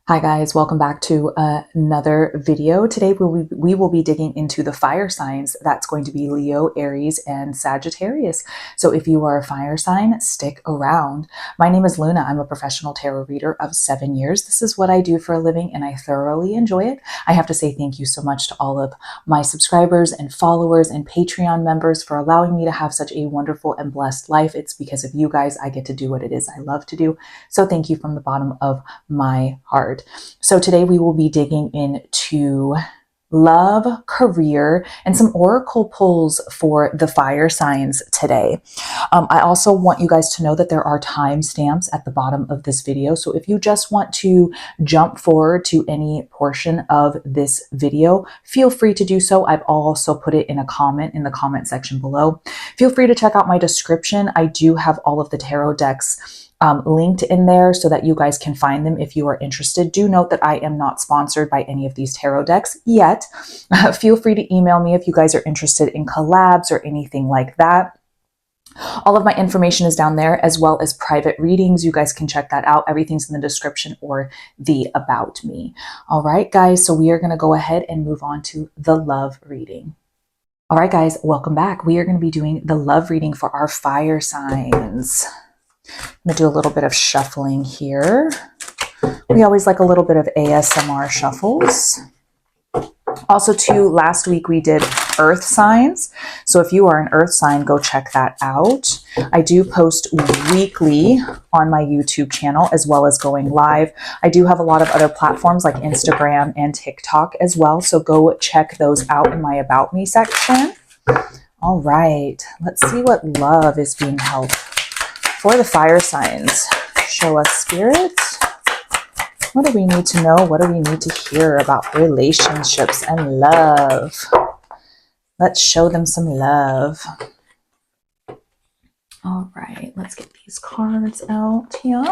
Hi guys, welcome back to another video. Today we will be digging into the fire signs. That's going to be Leo, Aries, and Sagittarius. So if you are a fire sign, stick around. My name is Luna. I'm a professional tarot reader of 7 years. This is what I do for a living and I thoroughly enjoy it. I have to say thank you so much to all of my subscribers and followers and Patreon members for allowing me to have such a wonderful and blessed life. It's because of you guys I get to do what it is I love to do. So thank you from the bottom of my heart. So today we will be digging into love, career, and some oracle pulls for the fire signs today. I also want you guys to know that there are timestamps at the bottom of this video. So if you just want to jump forward to any portion of this video, feel free to do so. I've also put it in a comment in the comment section below. Feel free to check out my description. I do have all of the tarot decks linked in there so that you guys can find them if you are interested. Do note that I am not sponsored by any of these tarot decks yet. Feel free to email me if you guys are interested in collabs or anything like that. All of my information is down there, as well as private readings. You guys can check that out. Everything's in the description or the about me. All right, guys, so we are going to go ahead and move on to the love reading. All right, guys, welcome back. We are going to be doing the love reading for our fire signs. I'm going to do a little bit of shuffling here. We always like a little bit of ASMR shuffles. Also, too, last week we did earth signs. So if you are an earth sign, go check that out. I do post weekly on my YouTube channel as well as going live. I do have a lot of other platforms like Instagram and TikTok as well. So go check those out in my About Me section. All right, let's see what love is being held for the fire signs. Show us, Spirit. What do we need to know? What do we need to hear about relationships and love? Let's show them some love. All right, let's get these cards out here.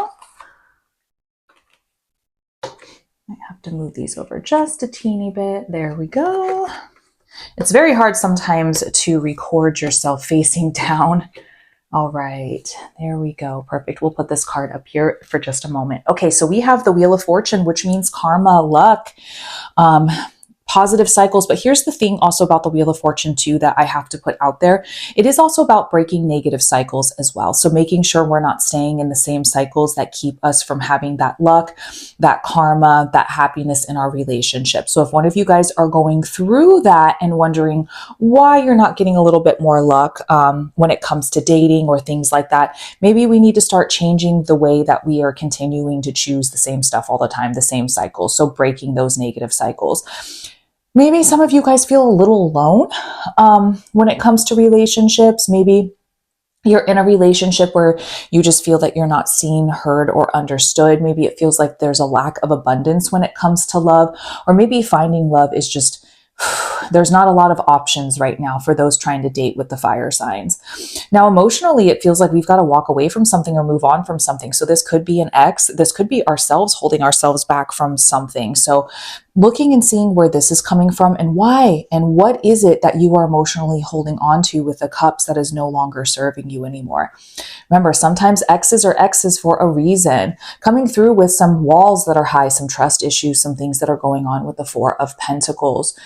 I have to move these over just a teeny bit. There we go. It's very hard sometimes to record yourself facing down. All right, there we go. Perfect. We'll put this card up here for just a moment. Okay, so we have the Wheel of Fortune, which means karma, luck, positive cycles. But here's the thing also about the Wheel of Fortune too that I have to put out there. It is also about breaking negative cycles as well. So making sure we're not staying in the same cycles that keep us from having that luck, that karma, that happiness in our relationship. So if one of you guys are going through that and wondering why you're not getting a little bit more luck when it comes to dating or things like that, maybe we need to start changing the way that we are continuing to choose the same stuff all the time, the same cycles. So breaking those negative cycles. Maybe some of you guys feel a little alone when it comes to relationships. Maybe you're in a relationship where you just feel that you're not seen, heard, or understood. Maybe it feels like there's a lack of abundance when it comes to love, or maybe finding love is just, there's not a lot of options right now for those trying to date with the fire signs. Now, emotionally, it feels like we've got to walk away from something or move on from something. So this could be an ex. This could be ourselves holding ourselves back from something. So looking and seeing where this is coming from and why, and what is it that you are emotionally holding on to with the cups that is no longer serving you anymore. Remember, sometimes exes are exes for a reason. Coming through with some walls that are high, some trust issues, some things that are going on with the Four of Pentacles.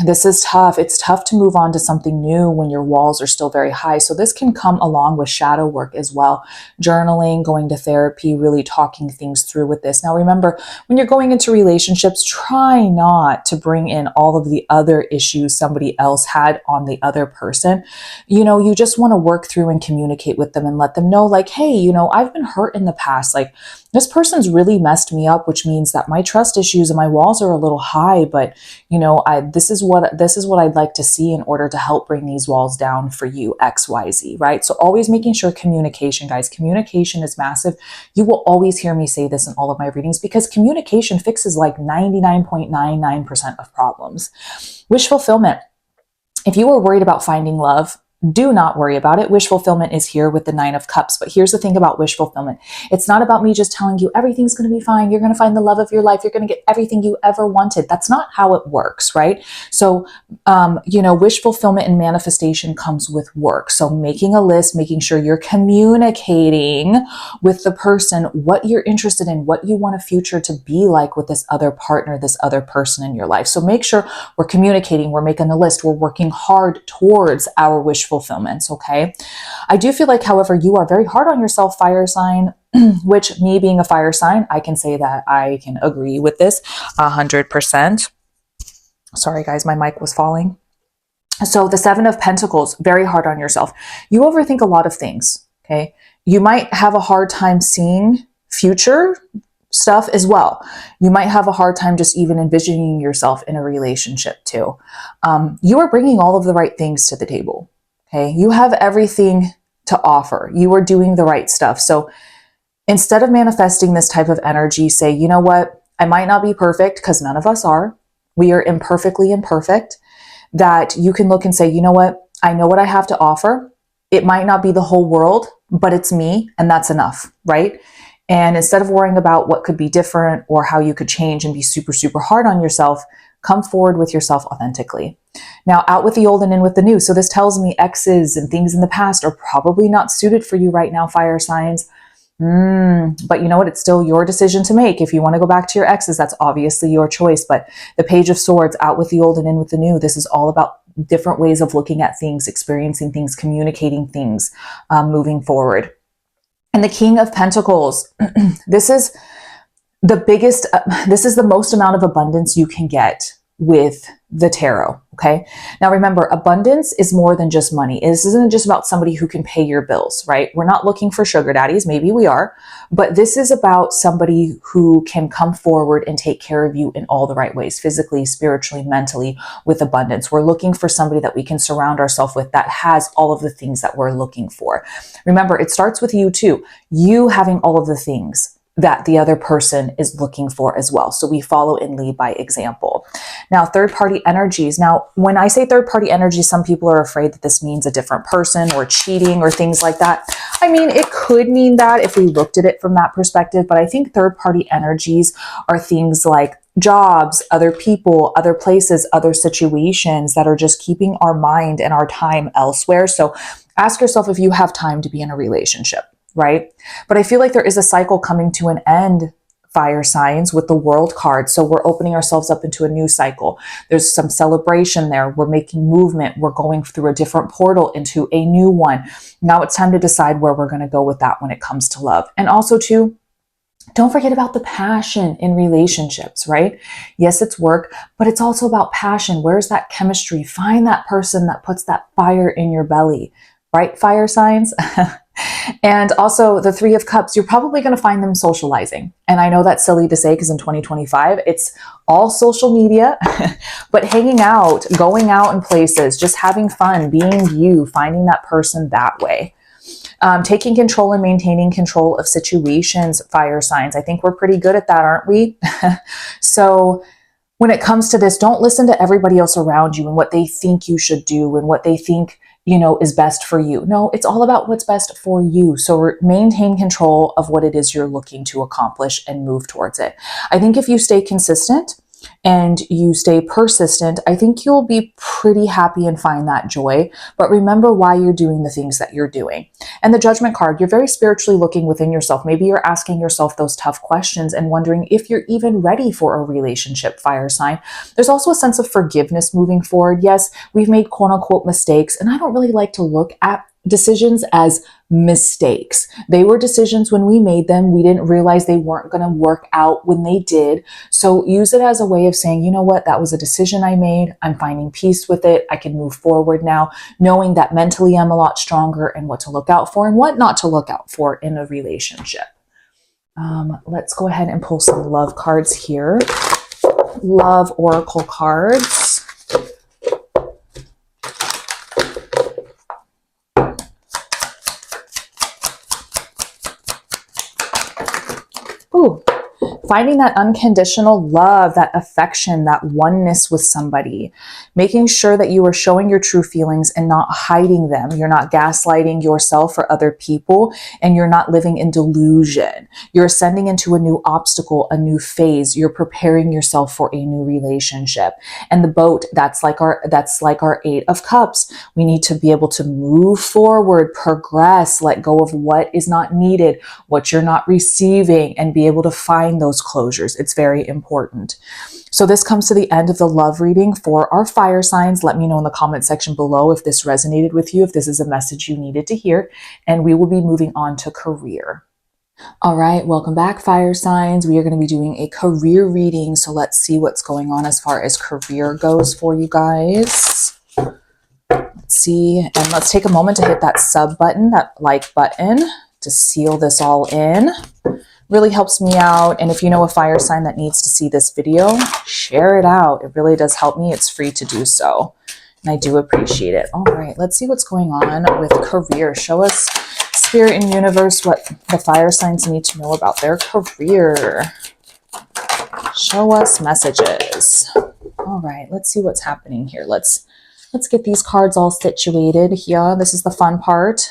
This is tough. It's tough to move on to something new when your walls are still very high. So this can come along with shadow work as well. Journaling, going to therapy, really talking things through with this. Now, remember, when you're going into relationships, try not to bring in all of the other issues somebody else had on the other person. You know, you just want to work through and communicate with them and let them know, like, hey, you know, I've been hurt in the past. Like, this person's really messed me up, which means that my trust issues and my walls are a little high, but you know, this is what I'd like to see in order to help bring these walls down for you, XYZ, right? So always making sure communication, guys, communication is massive. You will always hear me say this in all of my readings because communication fixes like 99.99% of problems. Wish fulfillment. If you are worried about finding love, do not worry about it. Wish fulfillment is here with the 9 of Cups. But here's the thing about wish fulfillment. It's not about me just telling you everything's going to be fine. You're going to find the love of your life. You're going to get everything you ever wanted. That's not how it works, right? So, wish fulfillment and manifestation comes with work. So making a list, making sure you're communicating with the person what you're interested in, what you want a future to be like with this other partner, this other person in your life. So make sure we're communicating, we're making a list, we're working hard towards our wish fulfillments, okay? I do feel like, however, you are very hard on yourself, fire sign, which, me being a fire sign, I can say that I can agree with this 100%. Sorry guys, my mic was falling. So the 7 of Pentacles, very hard on yourself. You overthink a lot of things, okay? You might have a hard time seeing future stuff as well. You might have a hard time just even envisioning yourself in a relationship too. You are bringing all of the right things to the table, okay? You have everything to offer. You are doing the right stuff. So instead of manifesting this type of energy, say, you know what? I might not be perfect, because none of us are. We are imperfectly imperfect. That you can look and say, you know what? I know what I have to offer. It might not be the whole world, but it's me, and that's enough, right? And instead of worrying about what could be different or how you could change and be super, super hard on yourself, come forward with yourself authentically. Now, out with the old and in with the new. So this tells me exes and things in the past are probably not suited for you right now, fire signs. But you know what? It's still your decision to make. If you want to go back to your exes, that's obviously your choice. But the Page of Swords, out with the old and in with the new. This is all about different ways of looking at things, experiencing things, communicating things, moving forward. And the King of Pentacles, this is the biggest, this is the most amount of abundance you can get with the tarot, okay? Now remember, abundance is more than just money. This isn't just about somebody who can pay your bills, right? We're not looking for sugar daddies. Maybe we are, but this is about somebody who can come forward and take care of you in all the right ways, physically, spiritually, mentally, with abundance. We're looking for somebody that we can surround ourselves with that has all of the things that we're looking for. Remember, it starts with you too. You having all of the things that the other person is looking for as well. So we follow and lead by example. Now, third-party energies. Now, when I say third-party energy, some people are afraid that this means a different person or cheating or things like that. I mean, it could mean that if we looked at it from that perspective, but I think third-party energies are things like jobs, other people, other places, other situations that are just keeping our mind and our time elsewhere. So ask yourself if you have time to be in a relationship, right? But I feel like there is a cycle coming to an end, fire signs, with the World card. So we're opening ourselves up into a new cycle. There's some celebration there. We're making movement. We're going through a different portal into a new one. Now it's time to decide where we're going to go with that when it comes to love. And also too, don't forget about the passion in relationships, right? Yes, it's work, but it's also about passion. Where's that chemistry? Find that person that puts that fire in your belly, right? Fire signs. And also the 3 of Cups, you're probably going to find them socializing. And I know that's silly to say because in 2025, it's all social media, but hanging out, going out in places, just having fun, being you, finding that person that way. Taking control and maintaining control of situations, fire signs. I think we're pretty good at that, aren't we? So when it comes to this, don't listen to everybody else around you and what they think you should do and what they think, you know, is best for you. No, it's all about what's best for you. So maintain control of what it is you're looking to accomplish and move towards it. I think if you stay consistent and you stay persistent, I think you'll be pretty happy and find that joy. But remember why you're doing the things that you're doing. And the Judgment card, you're very spiritually looking within yourself. Maybe you're asking yourself those tough questions and wondering if you're even ready for a relationship, fire sign. There's also a sense of forgiveness moving forward. Yes, we've made quote unquote mistakes, and I don't really like to look at decisions as mistakes. They were decisions when we made them. We didn't realize they weren't going to work out when they did. So use it as a way of saying, you know what, that was a decision I made. I'm finding peace with it. I can move forward now, knowing that mentally I'm a lot stronger and what to look out for and what not to look out for in a relationship. Let's go ahead and pull some love cards here. Love oracle cards. Ooh, finding that unconditional love, that affection, that oneness with somebody, making sure that you are showing your true feelings and not hiding them. You're not gaslighting yourself or other people, and you're not living in delusion. You're ascending into a new obstacle, a new phase. You're preparing yourself for a new relationship. And the boat, that's like our 8 of Cups. We need to be able to move forward, progress, let go of what is not needed, what you're not receiving, and be able to find those closures. It's very important. So this comes to the end of the love reading for our fire signs. Let me know in the comment section below if this resonated with you, if this is a message you needed to hear, and we will be moving on to career. All right, welcome back, fire signs. We are going to be doing a career reading. So let's see what's going on as far as career goes for you guys. Let's see, and let's take a moment to hit that sub button, that like button, to seal this all in. Really helps me out. And if you know a fire sign that needs to see this video, share it out. It really does help me. It's free to do so. And I do appreciate it. All right, let's see what's going on with career. Show us, Spirit and Universe, what the fire signs need to know about their career. Show us messages. All right, let's see what's happening here. Let's get these cards all situated here. This is the fun part.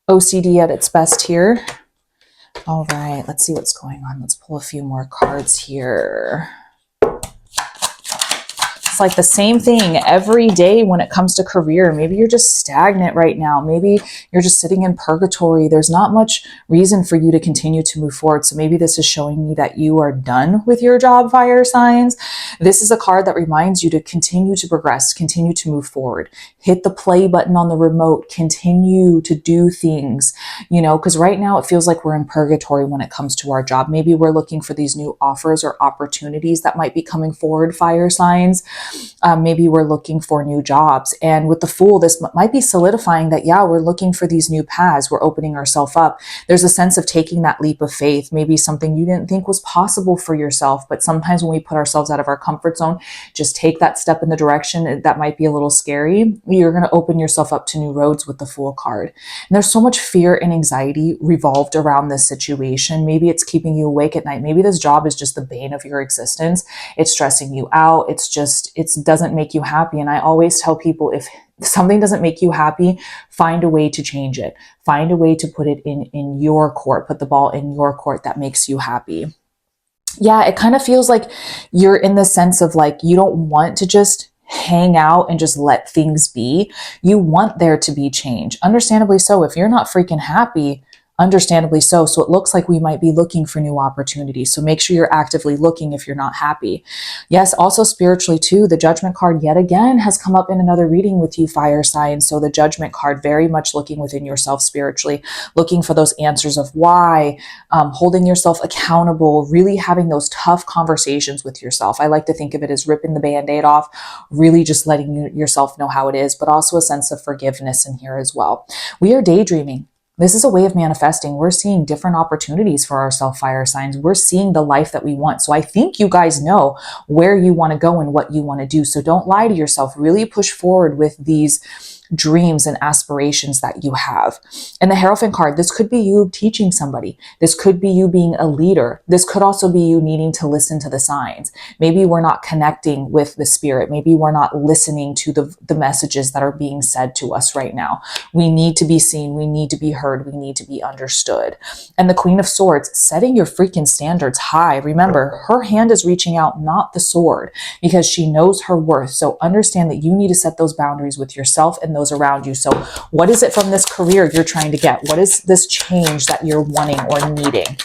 OCD at its best here. All right, let's see what's going on. Let's pull a few more cards here. It's like the same thing every day when it comes to career. Maybe you're just stagnant right now. Maybe you're just sitting in purgatory. There's not much reason for you to continue to move forward. So maybe this is showing me that you are done with your job, fire signs. This is a card that reminds you to continue to progress, continue to move forward. Hit the play button on the remote, continue to do things, you know, because right now it feels like we're in purgatory when it comes to our job. Maybe we're looking for these new offers or opportunities that might be coming forward, fire signs. Maybe we're looking for new jobs. And with the Fool, this might be solidifying that, yeah, we're looking for these new paths. We're opening ourselves up. There's a sense of taking that leap of faith, maybe something you didn't think was possible for yourself. But sometimes when we put ourselves out of our comfort zone, just take that step in the direction that might be a little scary. You're going to open yourself up to new roads with the Fool card. And there's so much fear and anxiety revolved around this situation. Maybe it's keeping you awake at night. Maybe this job is just the bane of your existence. It's stressing you out. It doesn't make you happy. And I always tell people, if something doesn't make you happy, find a way to change it. Find a way to put it in your court, put the ball in your court that makes you happy. Yeah, it kind of feels like you're in the sense of like, you don't want to just hang out and just let things be. You want there to be change. Understandably so. If you're not freaking happy, understandably so. So it looks like we might be looking for new opportunities. So make sure you're actively looking if you're not happy. Yes, also spiritually too, the Judgment card yet again has come up in another reading with you, fire signs. So the Judgment card, very much looking within yourself spiritually, looking for those answers of why, holding yourself accountable, really having those tough conversations with yourself. I like to think of it as ripping the Band-Aid off, really just letting yourself know how it is, but also a sense of forgiveness in here as well. We are daydreaming. This is a way of manifesting. We're seeing different opportunities for ourselves, fire signs. We're seeing the life that we want. So I think you guys know where you want to go and what you want to do. So don't lie to yourself. Really push forward with these dreams and aspirations that you have. And the Hierophant card, this could be you teaching somebody. This could be you being a leader. This could also be you needing to listen to the signs. Maybe we're not connecting with the spirit. Maybe we're not listening to the messages that are being said to us right now. We need to be seen. We need to be heard. We need to be understood. And the Queen of Swords, setting your freaking standards high. Remember, her hand is reaching out, not the sword, because she knows her worth. So understand that you need to set those boundaries with yourself and those around you. So what is it from this career you're trying to get? What is this change that you're wanting or needing?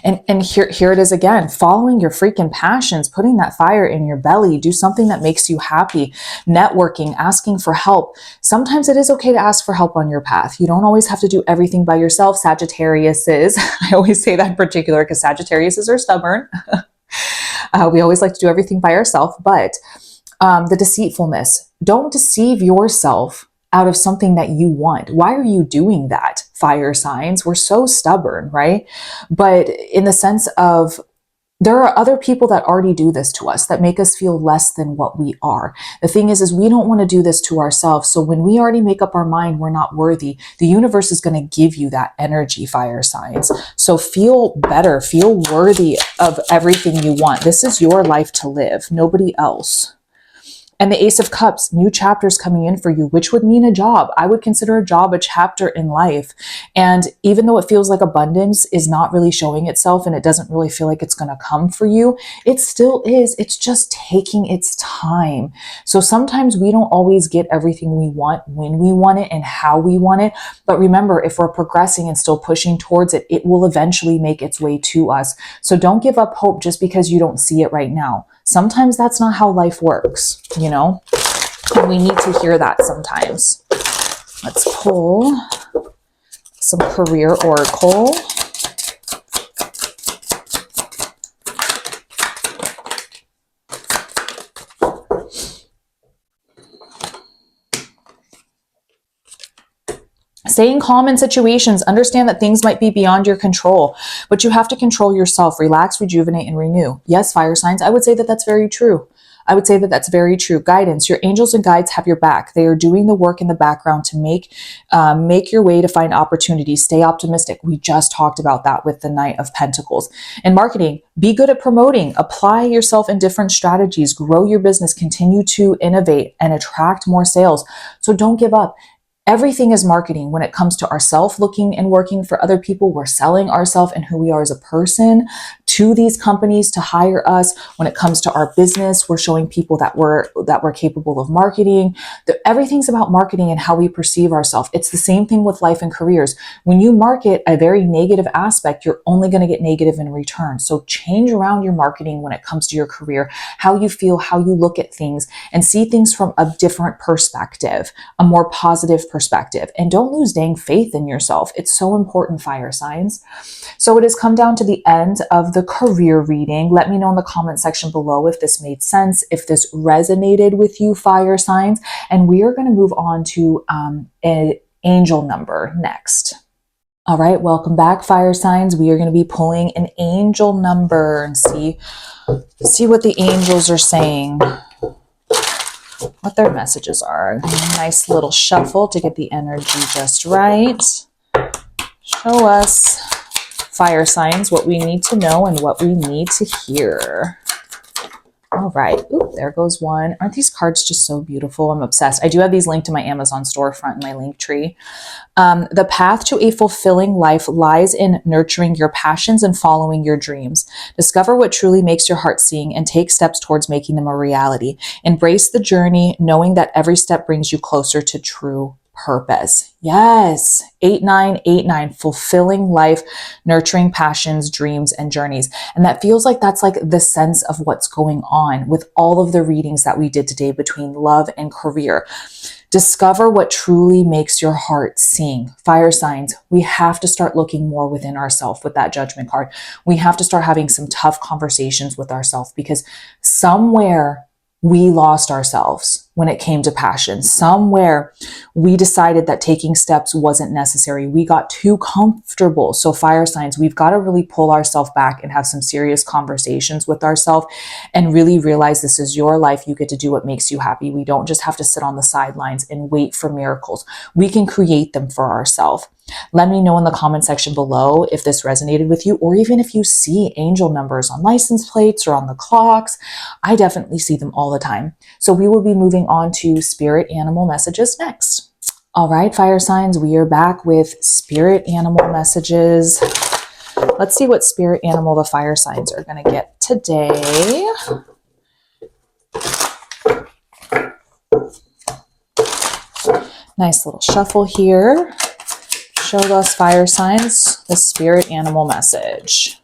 And here it is again, following your freaking passions, putting that fire in your belly, do something that makes you happy, networking, asking for help. Sometimes it is okay to ask for help on your path. You don't always have to do everything by yourself. Sagittarius is, I always say that in particular because Sagittarius are stubborn. We always like to do everything by ourselves, but the deceitfulness, don't deceive yourself out of something that you want. Why are you doing that, fire signs? We're so stubborn, right? But in the sense of There are other people that already do this to us, that make us feel less than what we are. The thing is we don't want to do this to ourselves. So when we already make up our mind we're not worthy, the universe is going to give you that energy, fire signs. So feel better, feel worthy of everything you want. This is your life to live, nobody else. And the Ace of Cups, new chapters coming in for you, which would mean a job. I would consider a job a chapter in life. And even though it feels like abundance is not really showing itself and it doesn't really feel like it's going to come for you, it still is. It's just taking its time. So sometimes we don't always get everything we want when we want it and how we want it. But remember, if we're progressing and still pushing towards it, it will eventually make its way to us. So don't give up hope just because you don't see it right now. Sometimes that's not how life works, you know, and we need to hear that sometimes. Let's pull some career oracle. Staying calm in situations. Understand that things might be beyond your control, but you have to control yourself. Relax, rejuvenate, and renew. Yes, fire signs, I would say that that's very true. I would say that that's very true. Guidance. Your angels and guides have your back. They are doing the work in the background to make your way to find opportunities. Stay optimistic. We just talked about that with the Knight of Pentacles. And marketing, be good at promoting. Apply yourself in different strategies. Grow your business. Continue to innovate and attract more sales. So don't give up. Everything is marketing. When it comes to ourselves looking and working for other people, we're selling ourselves and who we are as a person to these companies to hire us. When it comes to our business, we're showing people that we're capable of marketing. Everything's about marketing and how we perceive ourselves. It's the same thing with life and careers. When you market a very negative aspect, you're only going to get negative in return. So change around your marketing when it comes to your career, how you feel, how you look at things, and see things from a different perspective, a more positive perspective. And don't lose dang faith in yourself. It's so important, fire signs. So it has come down to the end of the career reading. Let me know in the comment section below if this made sense, if this resonated with you, fire signs. And we are going to move on to an angel number next. All right, welcome back, fire signs. We are going to be pulling an angel number and see what the angels are saying, what their messages are. Nice little shuffle to get the energy just right. Show us, fire signs, what we need to know and what we need to hear. All right. Ooh, there goes one. Aren't these cards just so beautiful? I'm obsessed. I do have these linked to my Amazon storefront in my link tree. The path to a fulfilling life lies in nurturing your passions and following your dreams. Discover what truly makes your heart sing and take steps towards making them a reality. Embrace the journey, knowing that every step brings you closer to true purpose. Yes. 8989, fulfilling life, nurturing passions, dreams, and journeys. And that feels like that's like the sense of what's going on with all of the readings that we did today between love and career. Discover what truly makes your heart sing. Fire signs, we have to start looking more within ourselves with that Judgment card. We have to start having some tough conversations with ourselves because somewhere we lost ourselves when it came to passion. Somewhere we decided that taking steps wasn't necessary. We got too comfortable. So fire signs, we've got to really pull ourselves back and have some serious conversations with ourselves and really realize this is your life. You get to do what makes you happy. We don't just have to sit on the sidelines and wait for miracles. We can create them for ourselves. Let me know in the comment section below if this resonated with you, or even if you see angel numbers on license plates or on the clocks. I definitely see them all the time. So we will be moving on to spirit animal messages next. All right, fire signs, we are back with spirit animal messages. Let's see what spirit animal the fire signs are going to get today. Nice little shuffle here. Show us, fire signs, the spirit animal message.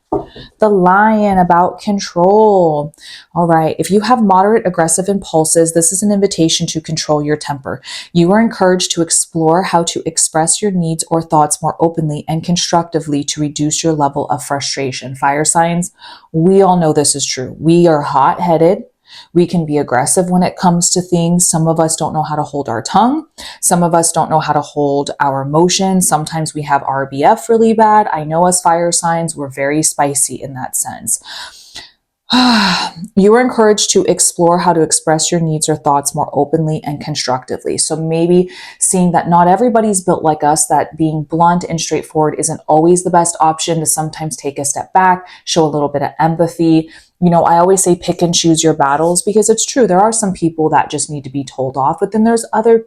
The lion, about control. All right. If you have moderate aggressive impulses, this is an invitation to control your temper. You are encouraged to explore how to express your needs or thoughts more openly and constructively to reduce your level of frustration. Fire signs, we all know this is true. We are hot-headed. We can be aggressive when it comes to things. Some of us don't know how to hold our tongue. Some of us don't know how to hold our emotions. Sometimes we have RBF really bad. I know us fire signs, we're very spicy in that sense. You are encouraged to explore how to express your needs or thoughts more openly and constructively. So maybe seeing that not everybody's built like us, that being blunt and straightforward isn't always the best option, to sometimes take a step back, show a little bit of empathy. You know, I always say pick and choose your battles, because it's true. There are some people that just need to be told off, but then there's others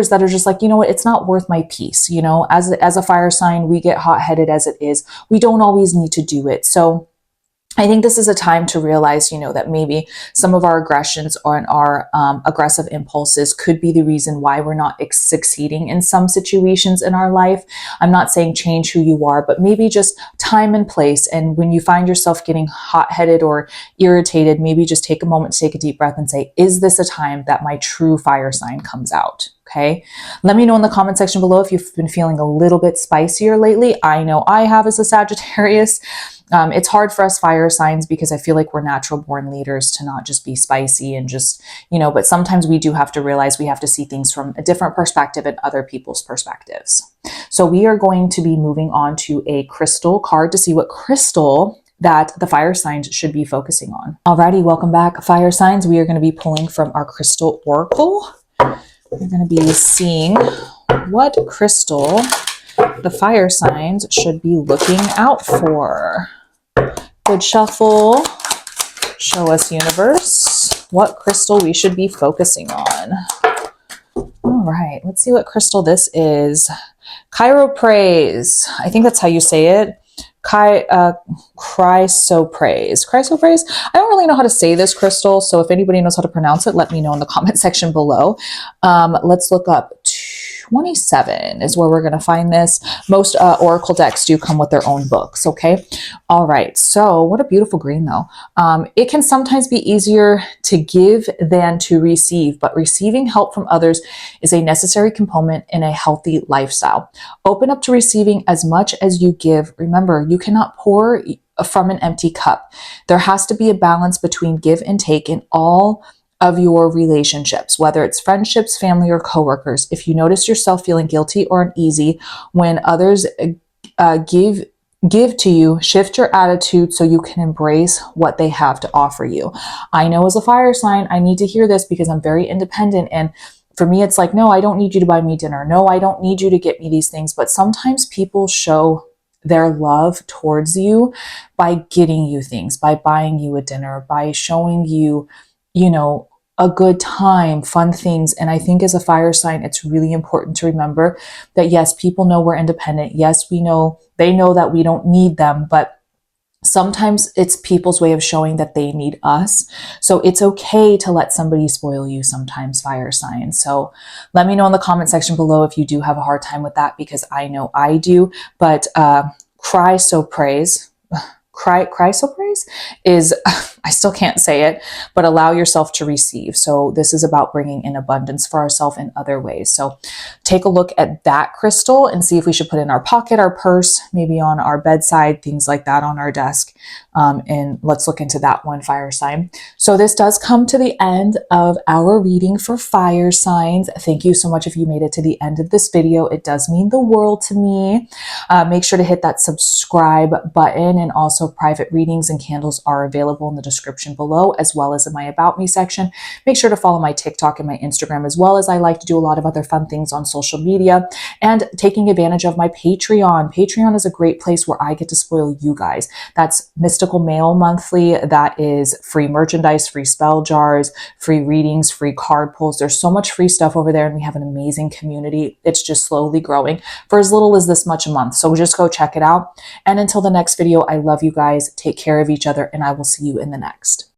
that are just like, you know what, it's not worth my peace. You know, as a fire sign, we get hot-headed as it is. We don't always need to do it. So I think this is a time to realize, you know, that maybe some of our aggressions and our aggressive impulses could be the reason why we're not succeeding in some situations in our life. I'm not saying change who you are, but maybe just time and place. And when you find yourself getting hot-headed or irritated, maybe just take a moment to take a deep breath and say, is this a time that my true fire sign comes out? Okay. Let me know in the comment section below if you've been feeling a little bit spicier lately. I know I have as a Sagittarius. It's hard for us fire signs because I feel like we're natural born leaders to not just be spicy and just, you know, but sometimes we do have to realize we have to see things from a different perspective and other people's perspectives. So we are going to be moving on to a crystal card to see what crystal that the fire signs should be focusing on. Alrighty, welcome back, fire signs. We are going to be pulling from our crystal oracle. We're going to be seeing what crystal the fire signs should be looking out for. Good shuffle. Show us, universe, what crystal we should be focusing on. All right, let's see what crystal this is. Chiropraise. I think that's how you say it. Chrysoprase. Chrysoprase? I don't really know how to say this crystal, so if anybody knows how to pronounce it, let me know in the comment section below. Let's look up 27 is where we're going to find this. Most oracle decks do come with their own books, okay? All right, so what a beautiful green though. It can sometimes be easier to give than to receive, but receiving help from others is a necessary component in a healthy lifestyle. Open up to receiving as much as you give. Remember, you cannot pour from an empty cup. There has to be a balance between give and take in all of your relationships, whether it's friendships, family, or coworkers. If you notice yourself feeling guilty or uneasy when others give to you, shift your attitude so you can embrace what they have to offer you. I know as a fire sign, I need to hear this because I'm very independent, and for me, it's like, no, I don't need you to buy me dinner. No, I don't need you to get me these things. But sometimes people show their love towards you by getting you things, by buying you a dinner, by showing you, you know, a good time, fun things. And I think as a fire sign, it's really important to remember that yes, people know we're independent. Yes, we know, they know that we don't need them, but sometimes it's people's way of showing that they need us. So it's okay to let somebody spoil you sometimes, fire signs. So let me know in the comment section below if you do have a hard time with that, because I know I do. But chrysoprase is, I still can't say it, but allow yourself to receive. So this is about bringing in abundance for ourselves in other ways. So take a look at that crystal and see if we should put it in our pocket, our purse, maybe on our bedside, things like that on our desk. And let's look into that one, fire sign. So this does come to the end of our reading for fire signs. Thank you so much if you made it to the end of this video. It does mean the world to me. Make sure to hit that subscribe button, and also private readings and candles are available in the description below, as well as in my About Me section. Make sure to follow my TikTok and my Instagram, as well as I like to do a lot of other fun things on social media, and taking advantage of my Patreon. Patreon is a great place where I get to spoil you guys. That's Mystical Mail monthly. That is free merchandise, free spell jars, free readings, free card pulls. There's so much free stuff over there, and we have an amazing community. It's just slowly growing for as little as this much a month. So just go check it out. And until the next video, I love you guys. Take care of each other, and I will see you in the next.